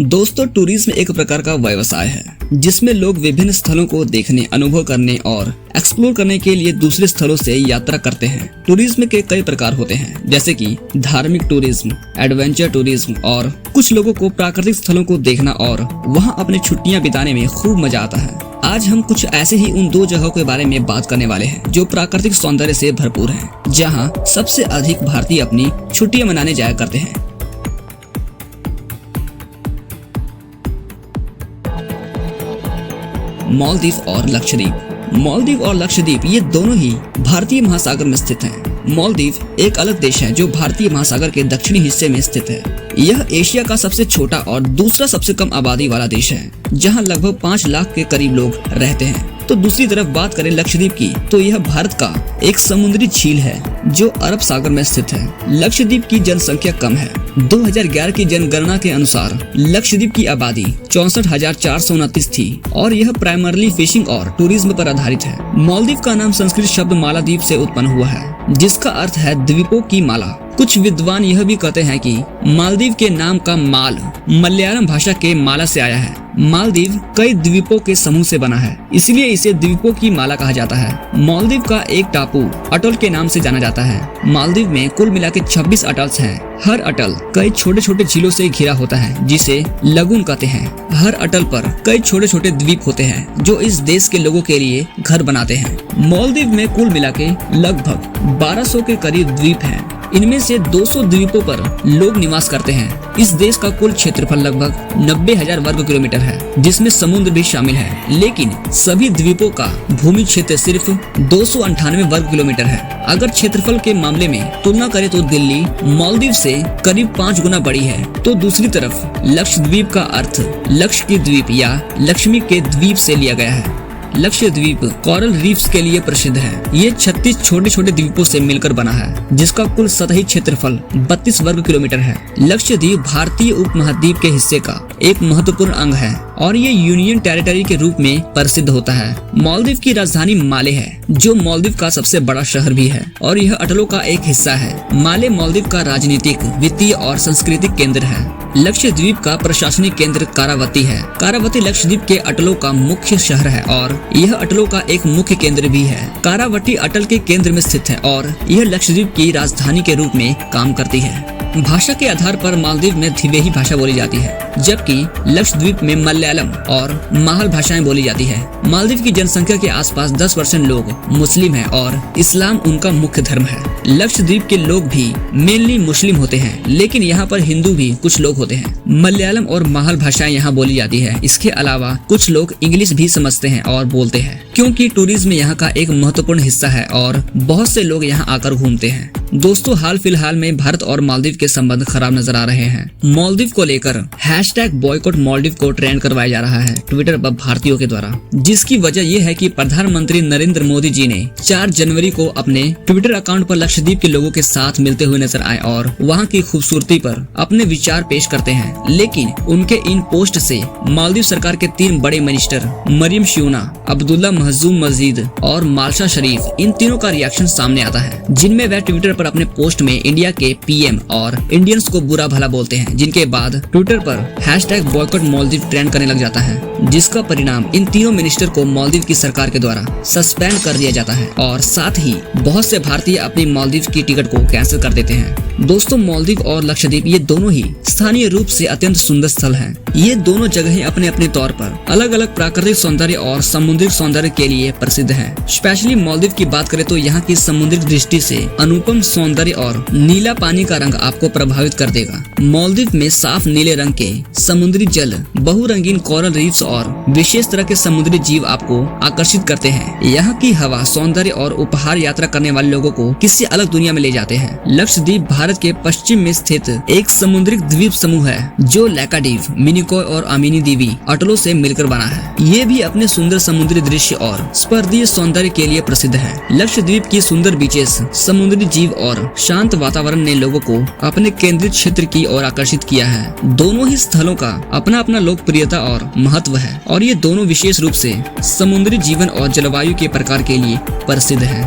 दोस्तों, टूरिज्म एक प्रकार का व्यवसाय है जिसमें लोग विभिन्न स्थलों को देखने, अनुभव करने और एक्सप्लोर करने के लिए दूसरे स्थलों से यात्रा करते हैं। टूरिज्म के कई प्रकार होते हैं, जैसे कि धार्मिक टूरिज्म, एडवेंचर टूरिज्म और कुछ लोगों को प्राकृतिक स्थलों को देखना और वहां अपनी छुट्टियां बिताने में खूब मजा आता है। आज हम कुछ ऐसे ही उन दो जगहों के बारे में बात करने वाले हैं जो प्राकृतिक सौंदर्य से भरपूर हैं, जहां सबसे अधिक भारतीय अपनी छुट्टियां मनाने जाया करते हैं। मालदीव और लक्षद्वीप। मालदीव और लक्षद्वीप ये दोनों ही भारतीय महासागर में स्थित हैं। मालदीव एक अलग देश है जो भारतीय महासागर के दक्षिणी हिस्से में स्थित है। यह एशिया का सबसे छोटा और दूसरा सबसे कम आबादी वाला देश है, जहां लगभग 5 लाख के करीब लोग रहते हैं। तो दूसरी तरफ बात करें लक्षद्वीप की, तो यह भारत का एक समुद्री झील है जो अरब सागर में स्थित है। लक्षद्वीप की जनसंख्या कम है। 2011 की जनगणना के अनुसार लक्षद्वीप की आबादी 64,429 थी और यह प्राइमरली फिशिंग और टूरिज्म पर आधारित है। मालदीव का नाम संस्कृत शब्द मालादीप से उत्पन्न हुआ है, जिसका अर्थ है द्वीपों की माला। कुछ विद्वान यह भी कहते हैं कि मालदीव के नाम का माल मलयालम भाषा के माला से आया है। मालदीव कई द्वीपों के समूह से बना है, इसलिए इसे द्वीपों की माला कहा जाता है। मालदीव का एक टापू अटल के नाम से जाना जाता है। मालदीव में कुल मिलाकर 26 अटल्स हैं। हर अटल कई छोटे छोटे झीलों से घिरा होता है, जिसे लगून कहते हैं। हर अटल पर कई छोटे छोटे द्वीप होते हैं जो इस देश के लोगों के लिए घर बनाते हैं। मालदीव में कुल मिलाके लगभग 1200 के करीब द्वीप हैं। इनमें से 200 द्वीपों पर लोग निवास करते हैं। इस देश का कुल क्षेत्रफल लगभग 90,000 वर्ग किलोमीटर है, जिसमें समुद्र भी शामिल है। लेकिन सभी द्वीपों का भूमि क्षेत्र सिर्फ 298 वर्ग किलोमीटर है। अगर क्षेत्रफल के मामले में तुलना करें तो दिल्ली मालदीव से करीब 5 गुना बड़ी है। तो दूसरी तरफ लक्षद्वीप का अर्थ लक्ष्य की द्वीप या लक्ष्मी के द्वीप से लिया गया है। लक्षद्वीप कोरल रीफ्स के लिए प्रसिद्ध है। ये 36 छोटे छोटे द्वीपों से मिलकर बना है, जिसका कुल सतही क्षेत्रफल 32 वर्ग किलोमीटर है। लक्षद्वीप भारतीय उपमहाद्वीप के हिस्से का एक महत्वपूर्ण अंग है और ये यूनियन टेरिटरी के रूप में प्रसिद्ध होता है। मालदीव की राजधानी माले है, जो मालदीव का सबसे बड़ा शहर भी है और यह अटलों का एक हिस्सा है। माले मालदीव का राजनीतिक, वित्तीय और सांस्कृतिक केंद्र है। लक्षद्वीप का प्रशासनिक केंद्र कारावती है। कारावती लक्षद्वीप के अटलों का मुख्य शहर है और यह अटलों का एक मुख्य केंद्र भी है। कारावती अटल के केंद्र में स्थित है और यह लक्षद्वीप की राजधानी के रूप में काम करती है। भाषा के आधार पर मालदीव में धिवेही भाषा बोली जाती है, जबकि लक्षद्वीप में मलयालम और माहल भाषाएं बोली जाती है। मालदीव की जनसंख्या के आसपास 10% लोग मुस्लिम हैं और इस्लाम उनका मुख्य धर्म है। लक्षद्वीप के लोग भी मेनली मुस्लिम होते हैं, लेकिन यहाँ पर हिंदू भी कुछ लोग होते हैं। मलयालम और माहल भाषाएं यहाँ बोली जाती है। इसके अलावा कुछ लोग इंग्लिश भी समझते हैं और बोलते हैं, क्योंकि टूरिज्म यहाँ का एक महत्वपूर्ण हिस्सा है और बहुत से लोग यहाँ आकर घूमते हैं। दोस्तों, हाल फिलहाल में भारत और मालदीव के संबंध खराब नजर आ रहे हैं। मालदीव को लेकर #बॉयकॉट मालदीव को ट्रेंड करवाया जा रहा है ट्विटर पर भारतीयों के द्वारा, जिसकी वजह यह है कि प्रधानमंत्री नरेंद्र मोदी जी ने 4 जनवरी को अपने ट्विटर अकाउंट पर लक्षद्वीप के लोगों के साथ मिलते हुए नजर आए और वहां की खूबसूरती पर अपने विचार पेश करते हैं। लेकिन उनके इन पोस्ट से मालदीव सरकार के 3 बड़े मिनिस्टर मरियम श्यूना, अब्दुल्ला महजूम मजीद और मालशा शरीफ, इन तीनों का रिएक्शन सामने आता है, जिनमें वह ट्विटर पर अपने पोस्ट में इंडिया के पीएम और इंडियंस को बुरा भला बोलते हैं, जिनके बाद ट्विटर पर #बॉयकॉट मालदीव ट्रेंड करने लग जाता है, जिसका परिणाम इन तीनों मिनिस्टर को मालदीव की सरकार के द्वारा सस्पेंड कर दिया जाता है और साथ ही बहुत से भारतीय अपनी मालदीव की टिकट को कैंसिल कर देते हैं। दोस्तों, मालदीव और लक्षद्वीप ये दोनों ही स्थानीय रूप से अत्यंत सुंदर स्थल हैं। ये दोनों जगहें अपने अपने तौर पर अलग अलग प्राकृतिक सौंदर्य और समुद्रिक सौंदर्य के लिए प्रसिद्ध हैं। स्पेशली मालदीव की बात करें तो यहाँ की समुद्रिक दृष्टि से अनुपम सौंदर्य और नीला पानी का रंग आपको प्रभावित कर देगा। मालदीव में साफ नीले रंग के समुद्री जल, बहुरंगीन कोरल रीफ्स और विशेष तरह के समुद्री जीव आपको आकर्षित करते हैं। यहाँ की हवा, सौंदर्य और उपहार यात्रा करने वाले लोगों को किसी अलग दुनिया में ले जाते हैं। लक्षद्वीप भारत के पश्चिम में स्थित एक समुद्री द्वीप समूह है जो लैकाडीव, मिनिकॉय और अमीनी दीवी अटलों से मिलकर बना है। ये भी अपने सुंदर समुद्री दृश्य और स्पर्धीय सौंदर्य के लिए प्रसिद्ध है। लक्षद्वीप की सुंदर बीचेस, समुद्री जीव और शांत वातावरण ने लोगों को अपने केंद्रित क्षेत्र की ओर आकर्षित किया है। दोनों ही स्थलों का अपना अपना लोकप्रियता और महत्व है और ये दोनों विशेष रूप से समुद्री जीवन और जलवायु के प्रकार के लिए प्रसिद्ध है।